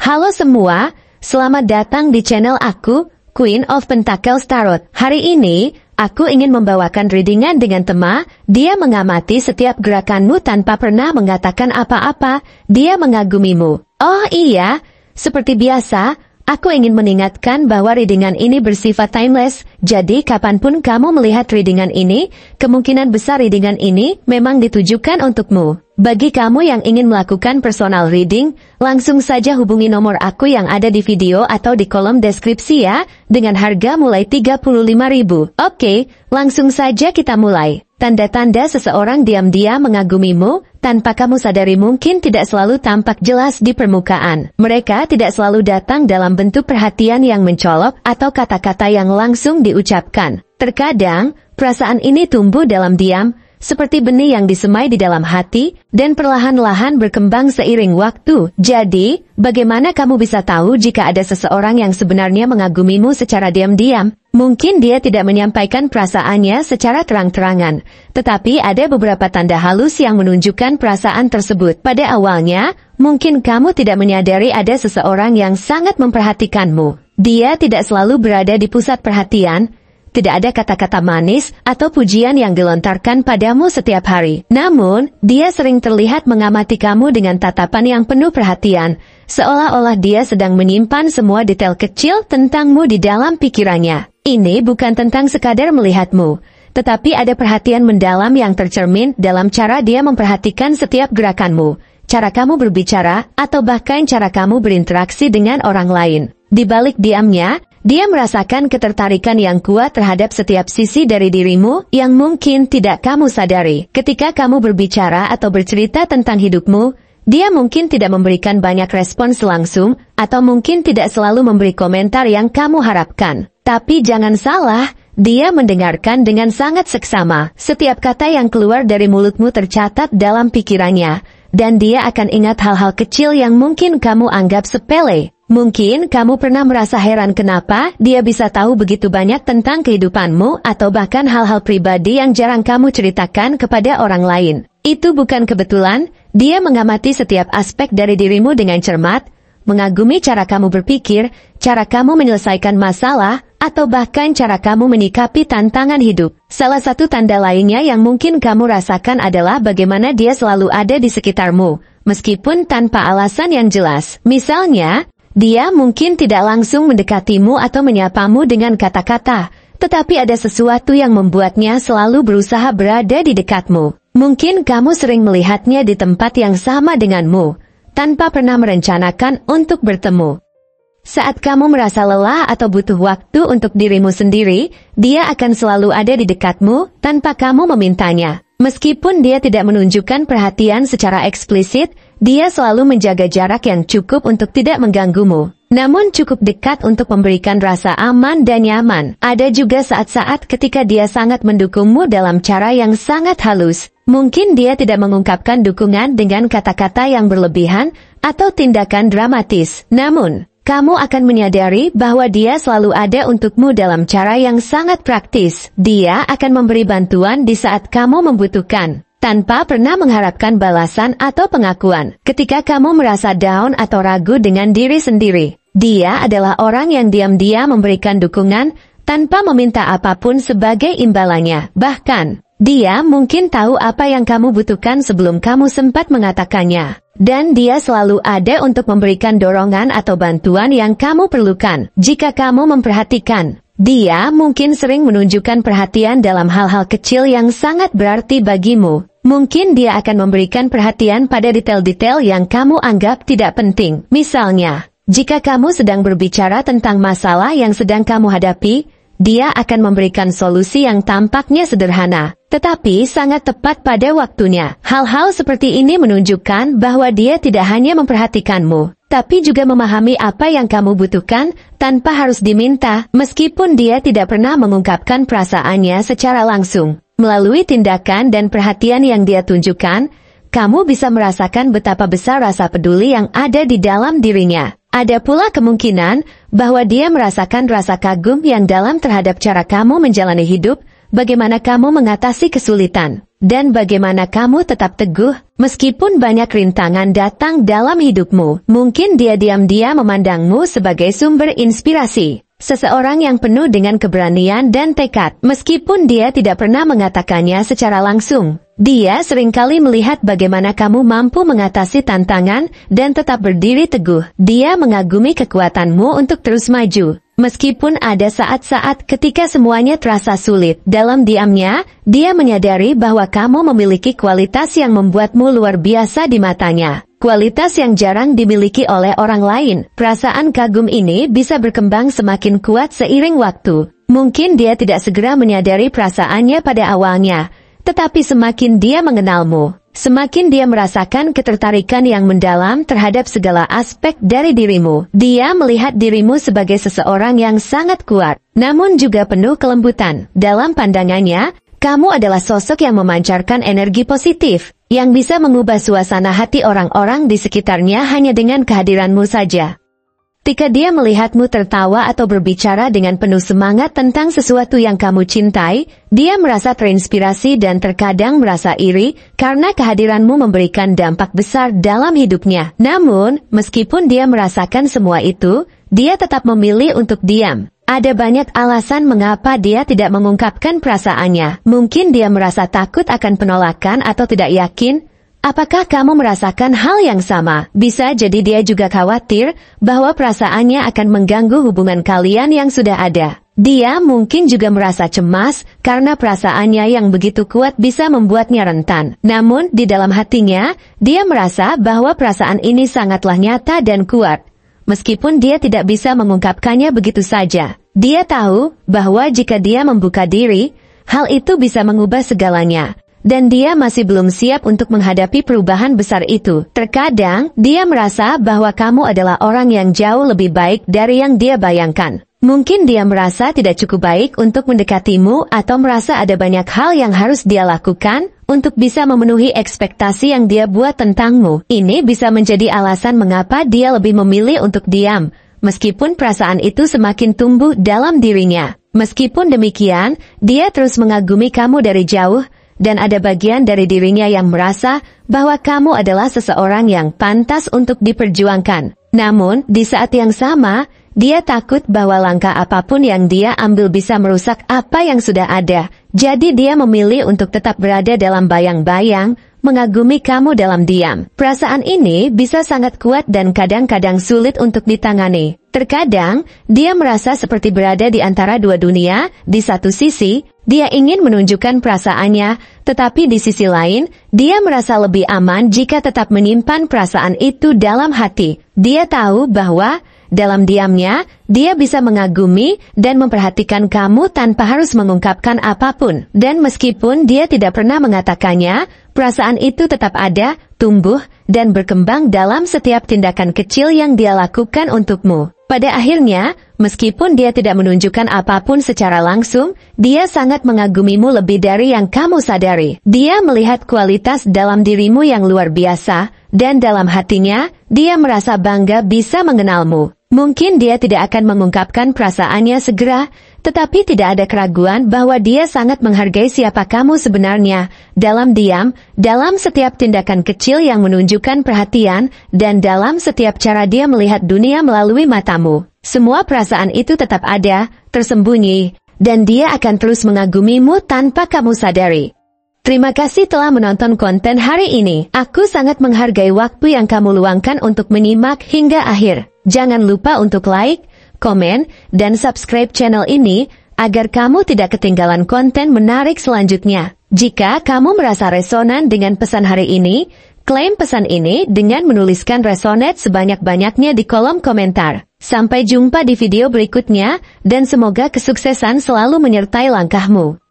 Halo semua, selamat datang di channel aku, Queen of Pentacles Tarot. Hari ini, aku ingin membawakan readingan dengan tema, dia mengamati setiap gerakanmu tanpa pernah mengatakan apa-apa, dia mengagumimu. Oh iya, seperti biasa, aku ingin mengingatkan bahwa readingan ini bersifat timeless, jadi kapanpun kamu melihat readingan ini, kemungkinan besar readingan ini memang ditujukan untukmu. Bagi kamu yang ingin melakukan personal reading, langsung saja hubungi nomor aku yang ada di video atau di kolom deskripsi ya, dengan harga mulai 35.000. Oke, langsung saja kita mulai. Tanda-tanda seseorang diam-diam mengagumimu, tanpa kamu sadari mungkin tidak selalu tampak jelas di permukaan. Mereka tidak selalu datang dalam bentuk perhatian yang mencolok atau kata-kata yang langsung diucapkan. Terkadang, perasaan ini tumbuh dalam diam, seperti benih yang disemai di dalam hati, dan perlahan-lahan berkembang seiring waktu. Jadi, bagaimana kamu bisa tahu jika ada seseorang yang sebenarnya mengagumimu secara diam-diam? Mungkin dia tidak menyampaikan perasaannya secara terang-terangan, tetapi ada beberapa tanda halus yang menunjukkan perasaan tersebut. Pada awalnya, mungkin kamu tidak menyadari ada seseorang yang sangat memperhatikanmu. Dia tidak selalu berada di pusat perhatian, tidak ada kata-kata manis atau pujian yang dilontarkan padamu setiap hari. Namun, dia sering terlihat mengamati kamu dengan tatapan yang penuh perhatian, seolah-olah dia sedang menyimpan semua detail kecil tentangmu di dalam pikirannya. Ini bukan tentang sekadar melihatmu, tetapi ada perhatian mendalam yang tercermin dalam cara dia memperhatikan setiap gerakanmu, cara kamu berbicara, atau bahkan cara kamu berinteraksi dengan orang lain. Di balik diamnya, dia merasakan ketertarikan yang kuat terhadap setiap sisi dari dirimu yang mungkin tidak kamu sadari. Ketika kamu berbicara atau bercerita tentang hidupmu, dia mungkin tidak memberikan banyak respons langsung, atau mungkin tidak selalu memberi komentar yang kamu harapkan. Tapi jangan salah, dia mendengarkan dengan sangat seksama. Setiap kata yang keluar dari mulutmu tercatat dalam pikirannya, dan dia akan ingat hal-hal kecil yang mungkin kamu anggap sepele. Mungkin kamu pernah merasa heran kenapa dia bisa tahu begitu banyak tentang kehidupanmu atau bahkan hal-hal pribadi yang jarang kamu ceritakan kepada orang lain. Itu bukan kebetulan, dia mengamati setiap aspek dari dirimu dengan cermat, mengagumi cara kamu berpikir, cara kamu menyelesaikan masalah, atau bahkan cara kamu menyikapi tantangan hidup. Salah satu tanda lainnya yang mungkin kamu rasakan adalah bagaimana dia selalu ada di sekitarmu, meskipun tanpa alasan yang jelas. Misalnya, dia mungkin tidak langsung mendekatimu atau menyapamu dengan kata-kata, tetapi ada sesuatu yang membuatnya selalu berusaha berada di dekatmu. Mungkin kamu sering melihatnya di tempat yang sama denganmu, tanpa pernah merencanakan untuk bertemu. Saat kamu merasa lelah atau butuh waktu untuk dirimu sendiri, dia akan selalu ada di dekatmu tanpa kamu memintanya. Meskipun dia tidak menunjukkan perhatian secara eksplisit, dia selalu menjaga jarak yang cukup untuk tidak mengganggumu, namun cukup dekat untuk memberikan rasa aman dan nyaman. Ada juga saat-saat ketika dia sangat mendukungmu dalam cara yang sangat halus. Mungkin dia tidak mengungkapkan dukungan dengan kata-kata yang berlebihan atau tindakan dramatis, namun kamu akan menyadari bahwa dia selalu ada untukmu dalam cara yang sangat praktis. Dia akan memberi bantuan di saat kamu membutuhkan, tanpa pernah mengharapkan balasan atau pengakuan. Ketika kamu merasa down atau ragu dengan diri sendiri, dia adalah orang yang diam-diam memberikan dukungan tanpa meminta apapun sebagai imbalannya. Bahkan, dia mungkin tahu apa yang kamu butuhkan sebelum kamu sempat mengatakannya. Dan dia selalu ada untuk memberikan dorongan atau bantuan yang kamu perlukan. Jika kamu memperhatikan, dia mungkin sering menunjukkan perhatian dalam hal-hal kecil yang sangat berarti bagimu. Mungkin dia akan memberikan perhatian pada detail-detail yang kamu anggap tidak penting. Misalnya, jika kamu sedang berbicara tentang masalah yang sedang kamu hadapi, dia akan memberikan solusi yang tampaknya sederhana, tetapi sangat tepat pada waktunya. Hal-hal seperti ini menunjukkan bahwa dia tidak hanya memperhatikanmu, tapi juga memahami apa yang kamu butuhkan tanpa harus diminta, meskipun dia tidak pernah mengungkapkan perasaannya secara langsung. Melalui tindakan dan perhatian yang dia tunjukkan, kamu bisa merasakan betapa besar rasa peduli yang ada di dalam dirinya. Ada pula kemungkinan bahwa dia merasakan rasa kagum yang dalam terhadap cara kamu menjalani hidup, bagaimana kamu mengatasi kesulitan. dan bagaimana kamu tetap teguh, meskipun banyak rintangan datang dalam hidupmu. Mungkin dia diam-diam memandangmu sebagai sumber inspirasi. Seseorang yang penuh dengan keberanian dan tekad, meskipun dia tidak pernah mengatakannya secara langsung. Dia seringkali melihat bagaimana kamu mampu mengatasi tantangan dan tetap berdiri teguh. Dia mengagumi kekuatanmu untuk terus maju. Meskipun ada saat-saat ketika semuanya terasa sulit, dalam diamnya, dia menyadari bahwa kamu memiliki kualitas yang membuatmu luar biasa di matanya. Kualitas yang jarang dimiliki oleh orang lain. Perasaan kagum ini bisa berkembang semakin kuat seiring waktu. Mungkin dia tidak segera menyadari perasaannya pada awalnya, tetapi semakin dia mengenalmu, semakin dia merasakan ketertarikan yang mendalam terhadap segala aspek dari dirimu. Dia melihat dirimu sebagai seseorang yang sangat kuat, namun juga penuh kelembutan. Dalam pandangannya, kamu adalah sosok yang memancarkan energi positif, yang bisa mengubah suasana hati orang-orang di sekitarnya hanya dengan kehadiranmu saja. Ketika dia melihatmu tertawa atau berbicara dengan penuh semangat tentang sesuatu yang kamu cintai, dia merasa terinspirasi dan terkadang merasa iri karena kehadiranmu memberikan dampak besar dalam hidupnya. Namun, meskipun dia merasakan semua itu, dia tetap memilih untuk diam. Ada banyak alasan mengapa dia tidak mengungkapkan perasaannya. Mungkin dia merasa takut akan penolakan atau tidak yakin. Apakah kamu merasakan hal yang sama? Bisa jadi dia juga khawatir bahwa perasaannya akan mengganggu hubungan kalian yang sudah ada. Dia mungkin juga merasa cemas karena perasaannya yang begitu kuat bisa membuatnya rentan. Namun, di dalam hatinya, dia merasa bahwa perasaan ini sangatlah nyata dan kuat. Meskipun dia tidak bisa mengungkapkannya begitu saja. Dia tahu bahwa jika dia membuka diri, hal itu bisa mengubah segalanya. Dan dia masih belum siap untuk menghadapi perubahan besar itu. Terkadang, dia merasa bahwa kamu adalah orang yang jauh lebih baik dari yang dia bayangkan. Mungkin dia merasa tidak cukup baik untuk mendekatimu atau merasa ada banyak hal yang harus dia lakukan untuk bisa memenuhi ekspektasi yang dia buat tentangmu. Ini bisa menjadi alasan mengapa dia lebih memilih untuk diam, meskipun perasaan itu semakin tumbuh dalam dirinya. Meskipun demikian, dia terus mengagumi kamu dari jauh, dan ada bagian dari dirinya yang merasa bahwa kamu adalah seseorang yang pantas untuk diperjuangkan. Namun, di saat yang sama, dia takut bahwa langkah apapun yang dia ambil bisa merusak apa yang sudah ada. Jadi dia memilih untuk tetap berada dalam bayang-bayang, mengagumi kamu dalam diam. Perasaan ini bisa sangat kuat dan kadang-kadang sulit untuk ditangani. Terkadang, dia merasa seperti berada di antara dua dunia. Di satu sisi, dia ingin menunjukkan perasaannya, tetapi di sisi lain, dia merasa lebih aman jika tetap menyimpan perasaan itu dalam hati. Dia tahu bahwa dalam diamnya, dia bisa mengagumi dan memperhatikan kamu tanpa harus mengungkapkan apapun. Dan meskipun dia tidak pernah mengatakannya, perasaan itu tetap ada, tumbuh, dan berkembang dalam setiap tindakan kecil yang dia lakukan untukmu. Pada akhirnya, meskipun dia tidak menunjukkan apapun secara langsung, dia sangat mengagumimu lebih dari yang kamu sadari. Dia melihat kualitas dalam dirimu yang luar biasa, dan dalam hatinya, dia merasa bangga bisa mengenalmu. Mungkin dia tidak akan mengungkapkan perasaannya segera, tetapi tidak ada keraguan bahwa dia sangat menghargai siapa kamu sebenarnya. Dalam diam, dalam setiap tindakan kecil yang menunjukkan perhatian, dan dalam setiap cara dia melihat dunia melalui matamu. Semua perasaan itu tetap ada, tersembunyi, dan dia akan terus mengagumimu tanpa kamu sadari. Terima kasih telah menonton konten hari ini. Aku sangat menghargai waktu yang kamu luangkan untuk menyimak hingga akhir. Jangan lupa untuk like, komen, dan subscribe channel ini, agar kamu tidak ketinggalan konten menarik selanjutnya. Jika kamu merasa resonan dengan pesan hari ini, klaim pesan ini dengan menuliskan resonate sebanyak-banyaknya di kolom komentar. Sampai jumpa di video berikutnya, dan semoga kesuksesan selalu menyertai langkahmu.